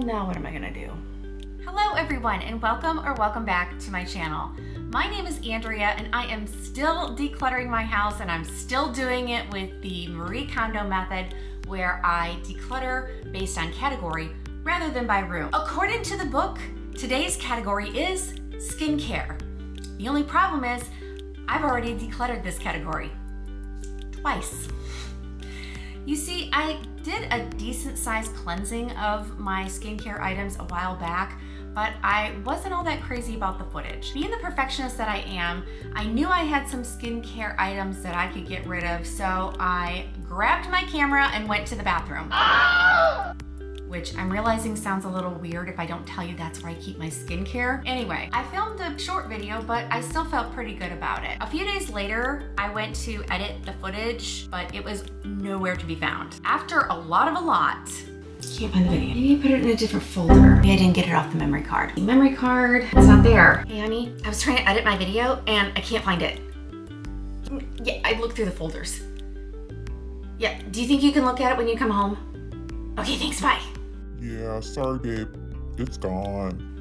now what am I gonna do? Hello everyone, and welcome back to my channel. My name is Andrea and I am still decluttering my house, and I'm still doing it with the Marie Kondo method, where I declutter based on category rather than by room. According to the book, today's category is skincare. The only problem is I've already decluttered this category twice. You see, I did a decent sized cleansing of my skincare items a while back, but I wasn't all that crazy about the footage. Being the perfectionist that I am, I knew I had some skincare items that I could get rid of, so I grabbed my camera and went to the bathroom. Which I'm realizing sounds a little weird if I don't tell you that's where I keep my skincare. Anyway, I filmed a short video, but I still felt pretty good about it. A few days later, I went to edit the footage, but it was nowhere to be found. After a lot, Can't find the video. Maybe I put it in a different folder. Maybe I didn't get it off the memory card. The memory card, it's not there. Hey honey, I was trying to edit my video and I can't find it. Yeah, I looked through the folders. Yeah, do you think you can look at it when you come home? Okay, thanks, bye. Yeah, sorry babe, it's gone.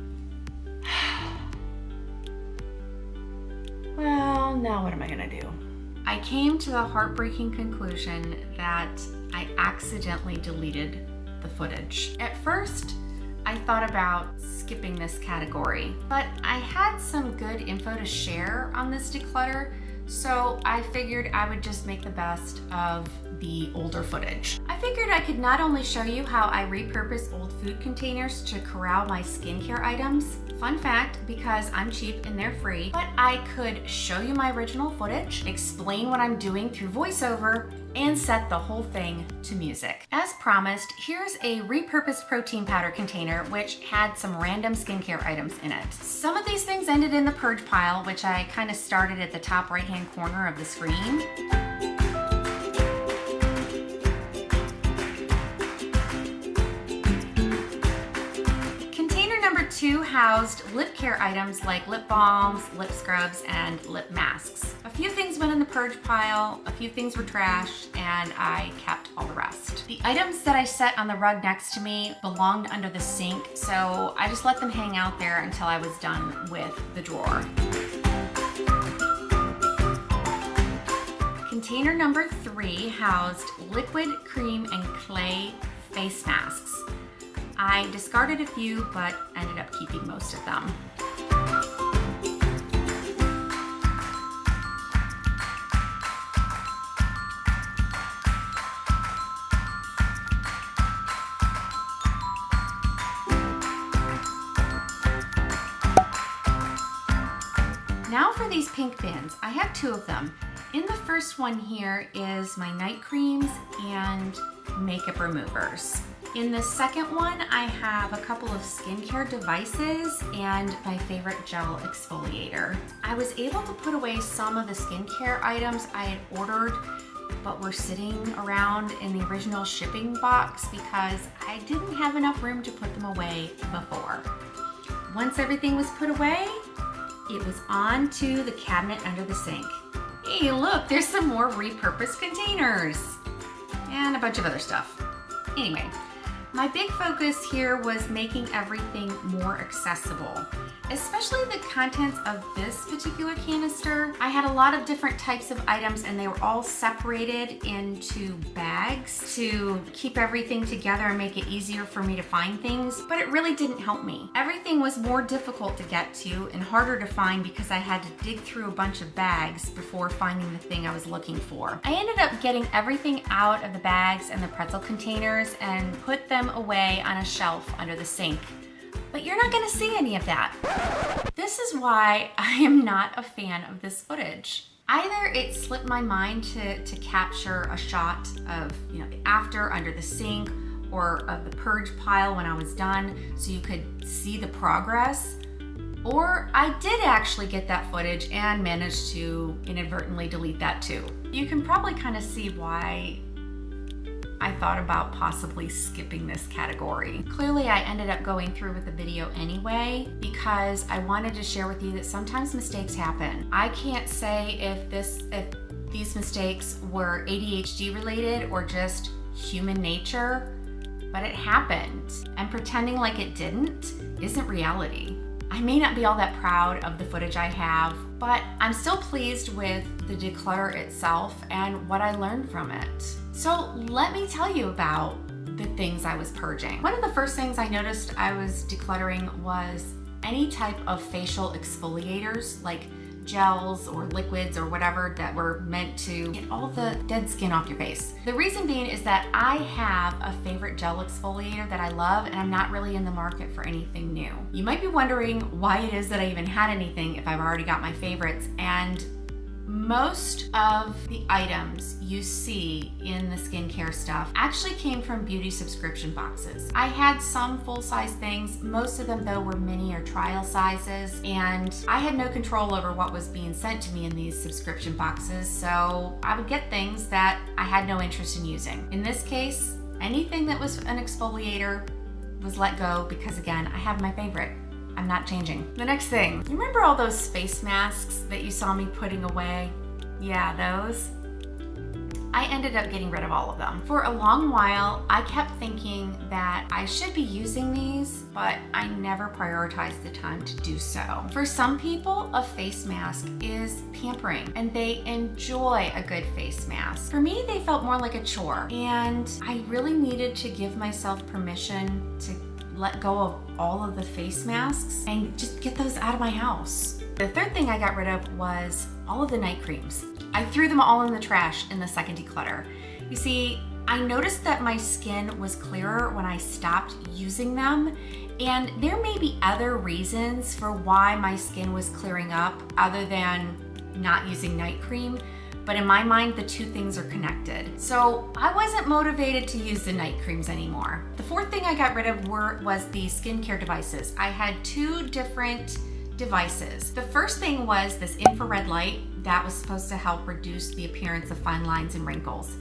Well, now what am I gonna do? I came to the heartbreaking conclusion that I accidentally deleted the footage. At first, I thought about skipping this category, but I had some good info to share on this declutter, so I figured I would just make the best of the older footage. I figured I could not only show you how I repurpose old food containers to corral my skincare items, fun fact, because I'm cheap and they're free, but I could show you my original footage, explain what I'm doing through voiceover, and set the whole thing to music. As promised, here's a repurposed protein powder container which had some random skincare items in it. Some of these things ended in the purge pile, which I kind of started at the top right-hand corner of the screen. Two housed lip care items like lip balms, lip scrubs, and lip masks. A few things went in the purge pile, a few things were trash, and I kept all the rest. The items that I set on the rug next to me belonged under the sink, so I just let them hang out there until I was done with the drawer. Container number 3 housed liquid, cream, and clay face masks. I discarded a few, but ended up keeping most of them. Now for these pink bins. I have 2 of them. In the first one here is my night creams and makeup removers. In the second one, I have a couple of skincare devices and my favorite gel exfoliator. I was able to put away some of the skincare items I had ordered but were sitting around in the original shipping box because I didn't have enough room to put them away before. Once everything was put away, it was on to the cabinet under the sink. Hey, look, there's some more repurposed containers and a bunch of other stuff. Anyway, my big focus here was making everything more accessible, especially the contents of this particular canister. I had a lot of different types of items and they were all separated into bags to keep everything together and make it easier for me to find things, but it really didn't help me. Everything was more difficult to get to and harder to find because I had to dig through a bunch of bags before finding the thing I was looking for. I ended up getting everything out of the bags and the pretzel containers and put them away on a shelf under the sink. But you're not gonna see any of that. This is why I am not a fan of this footage. Either it slipped my mind to capture a shot of the after under the sink or of the purge pile when I was done so you could see the progress, or I did actually get that footage and managed to inadvertently delete that too. You can probably kind of see why I thought about possibly skipping this category. Clearly, I ended up going through with the video anyway because I wanted to share with you that sometimes mistakes happen. I can't say if these mistakes were ADHD related or just human nature, but it happened. And pretending like it didn't isn't reality. I may not be all that proud of the footage I have, but I'm still pleased with the declutter itself and what I learned from it. So let me tell you about the things I was purging. One of the first things I noticed I was decluttering was any type of facial exfoliators, like gels or liquids or whatever that were meant to get all the dead skin off your face. The reason being is that I have a favorite gel exfoliator that I love, and I'm not really in the market for anything new. You might be wondering why it is that I even had anything if I've already got my favorites, and most of the items you see in the skincare stuff actually came from beauty subscription boxes. I had some full-size things, most of them though were mini or trial sizes, and I had no control over what was being sent to me in these subscription boxes, so I would get things that I had no interest in using. In this case, anything that was an exfoliator was let go because, again, I have my favorite. I'm not changing. The next thing, you remember all those face masks that you saw me putting away? Yeah, those. I ended up getting rid of all of them. For a long while, I kept thinking that I should be using these, but I never prioritized the time to do so. For some people, a face mask is pampering and they enjoy a good face mask. For me, they felt more like a chore, and I really needed to give myself permission to let go of all of the face masks and just get those out of my house. The third thing I got rid of was all of the night creams. I threw them all in the trash in the second declutter. You see, I noticed that my skin was clearer when I stopped using them, and there may be other reasons for why my skin was clearing up other than not using night cream. But in my mind, the two things are connected. So I wasn't motivated to use the night creams anymore. The fourth thing I got rid of was the skincare devices. I had two different devices. The first thing was this infrared light that was supposed to help reduce the appearance of fine lines and wrinkles.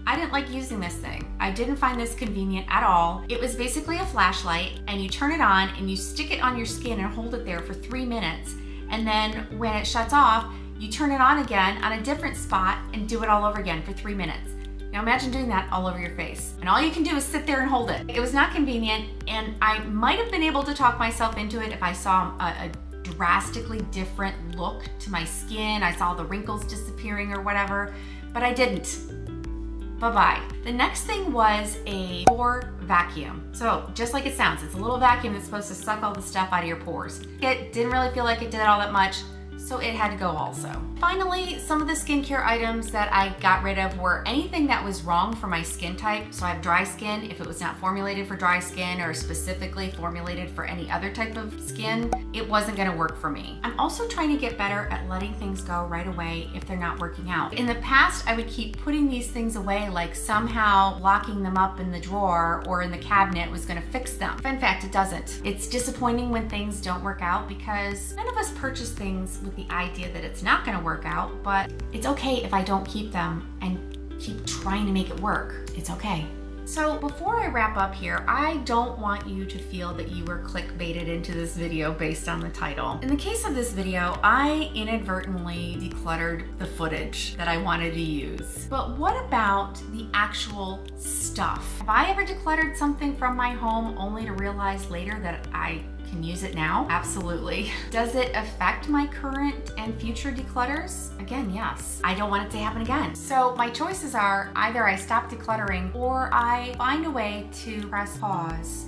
I didn't like using this thing. I didn't find this convenient at all. It was basically a flashlight, and you turn it on and you stick it on your skin and hold it there for 3 minutes. And then when it shuts off, you turn it on again on a different spot and do it all over again for 3 minutes. Now imagine doing that all over your face. And all you can do is sit there and hold it. It was not convenient, and I might have been able to talk myself into it if I saw a drastically different look to my skin. I saw the wrinkles disappearing or whatever, but I didn't. Bye-bye. The next thing was a pore vacuum. So just like it sounds, it's a little vacuum that's supposed to suck all the stuff out of your pores. It didn't really feel like it did all that much, so it had to go also. Finally, some of the skincare items that I got rid of were anything that was wrong for my skin type. So I have dry skin. If it was not formulated for dry skin or specifically formulated for any other type of skin, it wasn't gonna work for me. I'm also trying to get better at letting things go right away if they're not working out. In the past, I would keep putting these things away like somehow locking them up in the drawer or in the cabinet was gonna fix them. But in fact, it doesn't. It's disappointing when things don't work out because none of us purchase things with the idea that it's not gonna work out, but it's okay if I don't keep them and keep trying to make it work. It's okay. So before I wrap up here, I don't want you to feel that you were clickbaited into this video based on the title. In the case of this video, I inadvertently decluttered the footage that I wanted to use. But what about the actual stuff? Have I ever decluttered something from my home only to realize later that I can use it now? Absolutely. Does it affect my current and future declutters? Again, yes. I don't want it to happen again. So my choices are either I stop decluttering or I find a way to press pause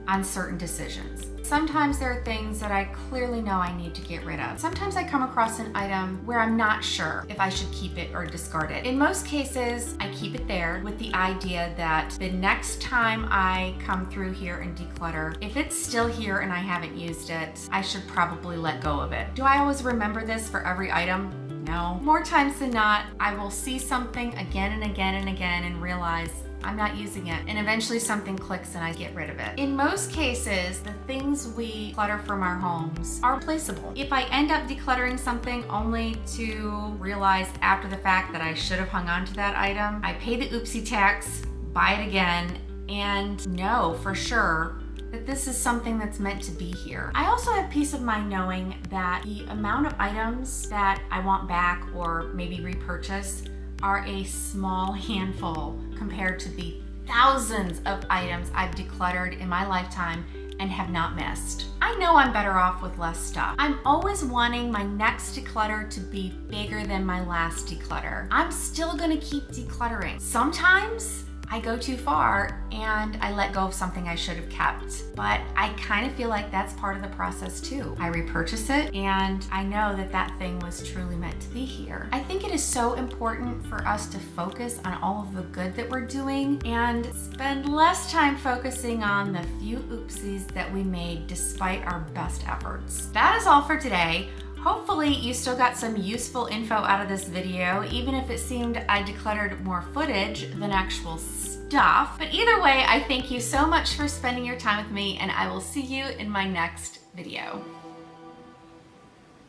on certain decisions. Sometimes there are things that I clearly know I need to get rid of. Sometimes I come across an item where I'm not sure if I should keep it or discard it. In most cases, I keep it there with the idea that the next time I come through here and declutter, if it's still here and I haven't used it, I should probably let go of it. Do I always remember this for every item? No. More times than not, I will see something again and again and again and realize I'm not using it, and eventually something clicks and I get rid of it. In most cases, the things we clutter from our homes are replaceable. If I end up decluttering something only to realize after the fact that I should have hung on to that item, I pay the oopsie tax, buy it again, and know for sure that this is something that's meant to be here. I also have peace of mind knowing that the amount of items that I want back or maybe repurchase are a small handful compared to the thousands of items I've decluttered in my lifetime and have not missed. I know I'm better off with less stuff. I'm always wanting my next declutter to be bigger than my last declutter. I'm still gonna keep decluttering. Sometimes I go too far and I let go of something I should have kept, but I kind of feel like that's part of the process too. I repurchase it and I know that that thing was truly meant to be here. I think it is so important for us to focus on all of the good that we're doing and spend less time focusing on the few oopsies that we made despite our best efforts. That is all for today. Hopefully you still got some useful info out of this video, even if it seemed I decluttered more footage than actual stuff. But either way, I thank you so much for spending your time with me, and I will see you in my next video.